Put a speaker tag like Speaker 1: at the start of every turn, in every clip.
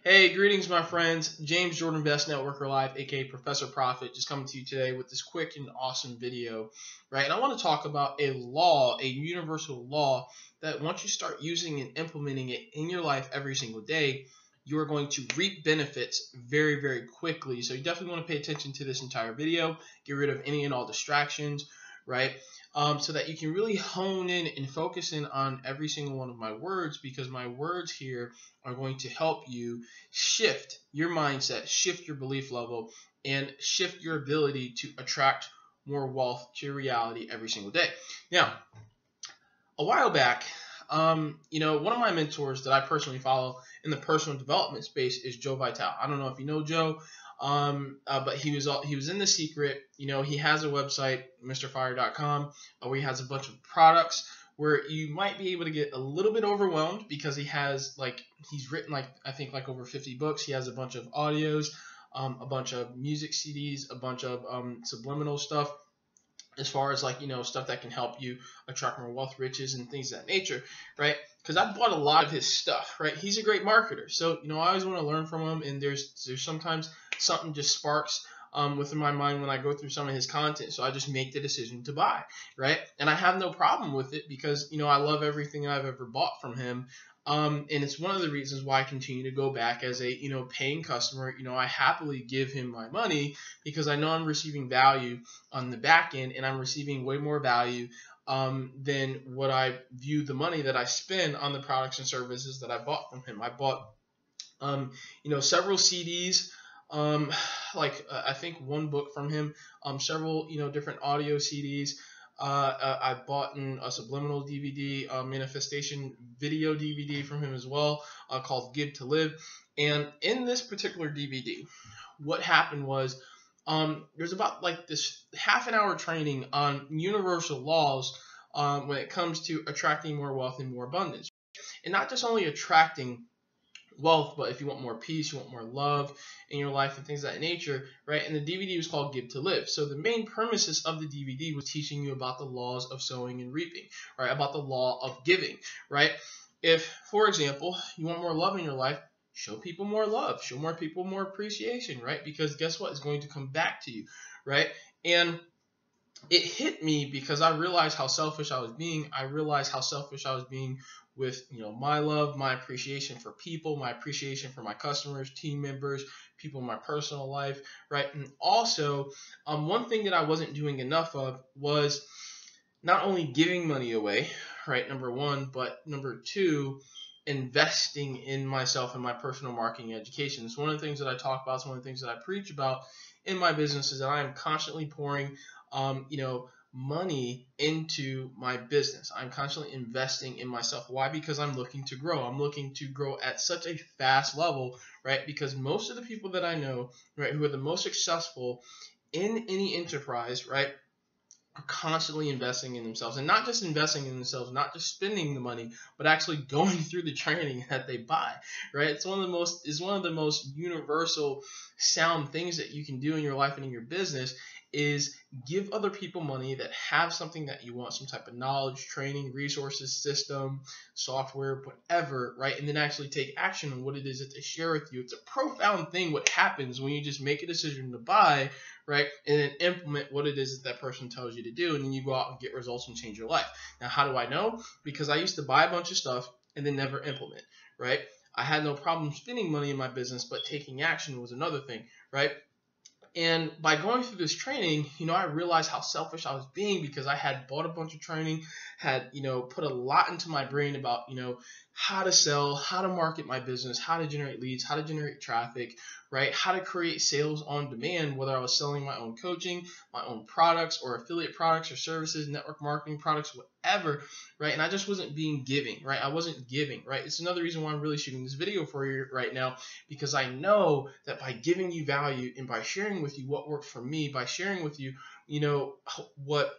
Speaker 1: Hey, greetings, my friends. James Jordan, Best Networker Live, aka Professor Profit, just coming to you today with this quick and awesome video, right? And I want to talk about a law, a universal law that once you start using and implementing it in your life every single day, you are going to reap benefits very, very quickly. So you definitely want to pay attention to this entire video, get rid of any and all distractions, right? So that you can really hone in and focus in on every single one of my words, because my words here are going to help you shift your mindset, shift your belief level, and shift your ability to attract more wealth to your reality every single day. Now, a while back, one of my mentors that I personally follow in the personal development space is Joe Vitale. I don't know if you know Joe, but he was in The Secret. He has a website, MrFire.com, where he has a bunch of products where you might be able to get a little bit overwhelmed because he's written I think over 50 books. He has a bunch of audios, a bunch of music CDs, a bunch of subliminal stuff, as far as stuff that can help you attract more wealth, riches, and things of that nature, right? Because I bought a lot of his stuff, right? He's a great marketer, so I always want to learn from him, and there's sometimes something just sparks within my mind when I go through some of his content, so I just make the decision to buy, right? And I have no problem with it because I love everything I've ever bought from him. And it's one of the reasons why I continue to go back as a paying customer. I happily give him my money because I know I'm receiving value on the back end, and I'm receiving way more value than what I view the money that I spend on the products and services that I bought from him. I bought several CDs, I think one book from him, several different audio CDs. I bought a subliminal DVD, manifestation video DVD from him as well, called Give to Live. And in this particular DVD, what happened was there's about this half an hour training on universal laws when it comes to attracting more wealth and more abundance. And not just only attracting wealth, but if you want more peace, you want more love in your life and things of that nature, right? And the DVD was called Give to Live. So the main premises of the DVD was teaching you about the laws of sowing and reaping, right? About the law of giving, right? If, for example, you want more love in your life, show people more love, show more people more appreciation, right? Because guess what? It's going to come back to you, right? And it hit me because I realized how selfish I was being. I realized how selfish I was being with my love, my appreciation for people, my appreciation for my customers, team members, people in my personal life, right? And also, one thing that I wasn't doing enough of was not only giving money away, right, number one, but number two, investing in myself and my personal marketing education. It's one of the things that I talk about. It's one of the things that I preach about in my business, is that I am constantly pouring money into my business. I'm constantly investing in myself. Why? Because I'm looking to grow. I'm looking to grow at such a fast level, right? Because most of the people that I know, right, who are the most successful in any enterprise, right, are constantly investing in themselves, and not just investing in themselves, not just spending the money, but actually going through the training that they buy, right? It's one of the most universal sound things that you can do in your life and in your business, is give other people money that have something that you want, some type of knowledge, training, resources, system, software, whatever, right? And then actually take action on what it is that they share with you. It's a profound thing what happens when you just make a decision to buy, right? And then implement what it is that that person tells you to do, and then you go out and get results and change your life. Now, how do I know? Because I used to buy a bunch of stuff and then never implement, right? I had no problem spending money in my business, but taking action was another thing, right? And by going through this training, I realized how selfish I was being, because I had bought a bunch of training, had, put a lot into my brain about, how to sell, how to market my business, how to generate leads, how to generate traffic, right? How to create sales on demand, whether I was selling my own coaching, my own products, or affiliate products or services, network marketing products, whatever, right? And I just wasn't being giving, right? I wasn't giving, right? It's another reason why I'm really shooting this video for you right now, because I know that by giving you value and by sharing with you what worked for me, by sharing with you, what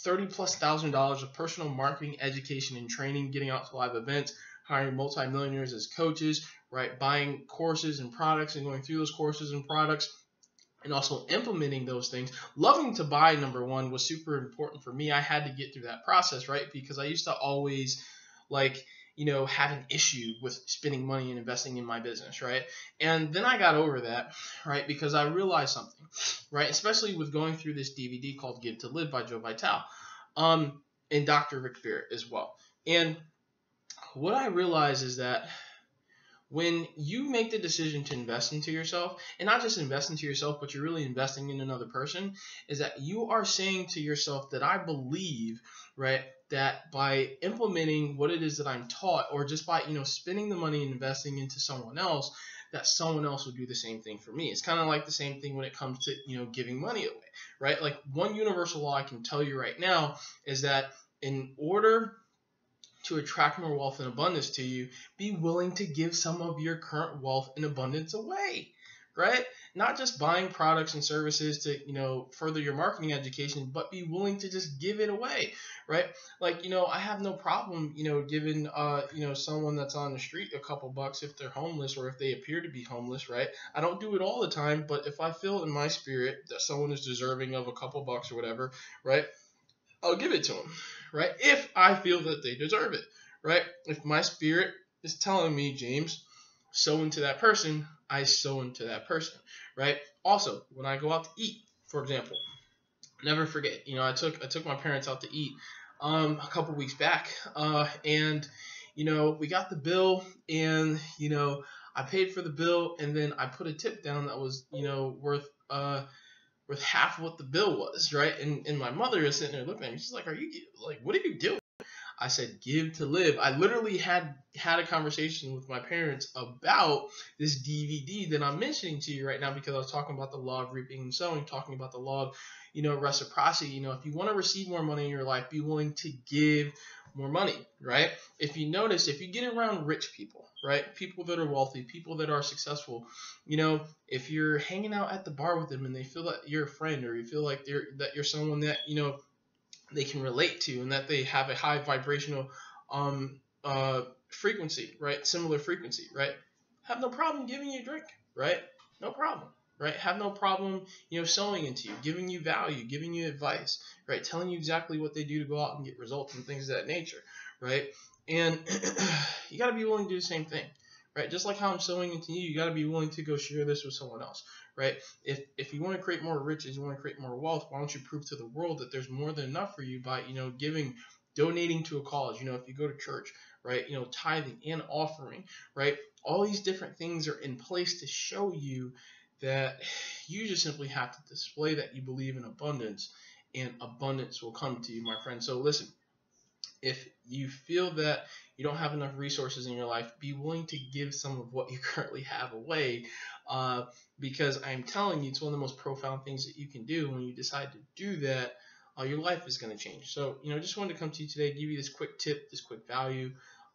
Speaker 1: $30,000+ of personal marketing education and training, getting out to live events, hiring multimillionaires as coaches, right? Buying courses and products and going through those courses and products, and also implementing those things. Loving to buy, number one, was super important for me. I had to get through that process, right? Because I used to always have an issue with spending money and investing in my business, right? And then I got over that, right? Because I realized something, right? Especially with going through this DVD called Give to Live by Joe Vitale, and Dr. Rick Barrett as well. And what I realized is that when you make the decision to invest into yourself, and not just invest into yourself, but you're really investing in another person, is that you are saying to yourself that I believe, right, that by implementing what it is that I'm taught, or just by, spending the money and investing into someone else, that someone else will do the same thing for me. It's kind of like the same thing when it comes to, giving money away, right? Like, one universal law I can tell you right now is that in order to attract more wealth and abundance to you, be willing to give some of your current wealth and abundance away, right? Not just buying products and services to, further your marketing education, but be willing to just give it away, right? Like, I have no problem, giving, someone that's on the street a couple bucks if they're homeless or if they appear to be homeless, right? I don't do it all the time, but if I feel in my spirit that someone is deserving of a couple bucks or whatever, right, I'll give it to them, right? If I feel that they deserve it, right? If my spirit is telling me, James, sow into that person, I sow into that person, right? Also, when I go out to eat, for example, never forget, I took my parents out to eat a couple weeks back, and we got the bill, and I paid for the bill, and then I put a tip down that was worth half what the bill was, right? And my mother is sitting there looking at me. She's like, what are you doing? I said, give to live. I literally had a conversation with my parents about this DVD that I'm mentioning to you right now, because I was talking about the law of reaping and sowing, talking about the law of, reciprocity. If you want to receive more money in your life, be willing to give more money, right? If you notice, if you get around rich people, right, people that are wealthy, people that are successful, if you're hanging out at the bar with them and they feel that you're a friend, or you feel like you're someone that they can relate to, and that they have a high vibrational frequency, right, similar frequency, right, have no problem giving you a drink, right? No problem. Right? Have no problem, sowing into you, giving you value, giving you advice, right? Telling you exactly what they do to go out and get results and things of that nature, right? And you got to be willing to do the same thing, right? Just like how I'm sowing into you, you got to be willing to go share this with someone else, right? If you want to create more riches, you want to create more wealth, why don't you prove to the world that there's more than enough for you by, giving, donating to a cause, if you go to church, right? Tithing and offering, right? All these different things are in place to show you that you just simply have to display that you believe in abundance, and abundance will come to you, my friend. So listen, if you feel that you don't have enough resources in your life, be willing to give some of what you currently have away, because I'm telling you, it's one of the most profound things that you can do. When you decide to do that, your life is going to change. So, just wanted to come to you today, give you this quick tip, this quick value,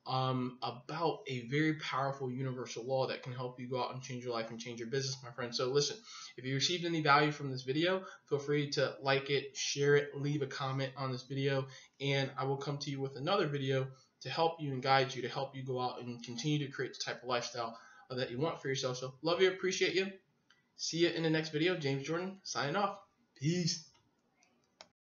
Speaker 1: about a very powerful universal law that can help you go out and change your life and change your business, my friend. So listen, if you received any value from this video, feel free to like it, share it, leave a comment on this video, and I will come to you with another video to help you and guide you, to help you go out and continue to create the type of lifestyle that you want for yourself. So love you, appreciate you. See you in the next video. James Jordan signing off. Peace.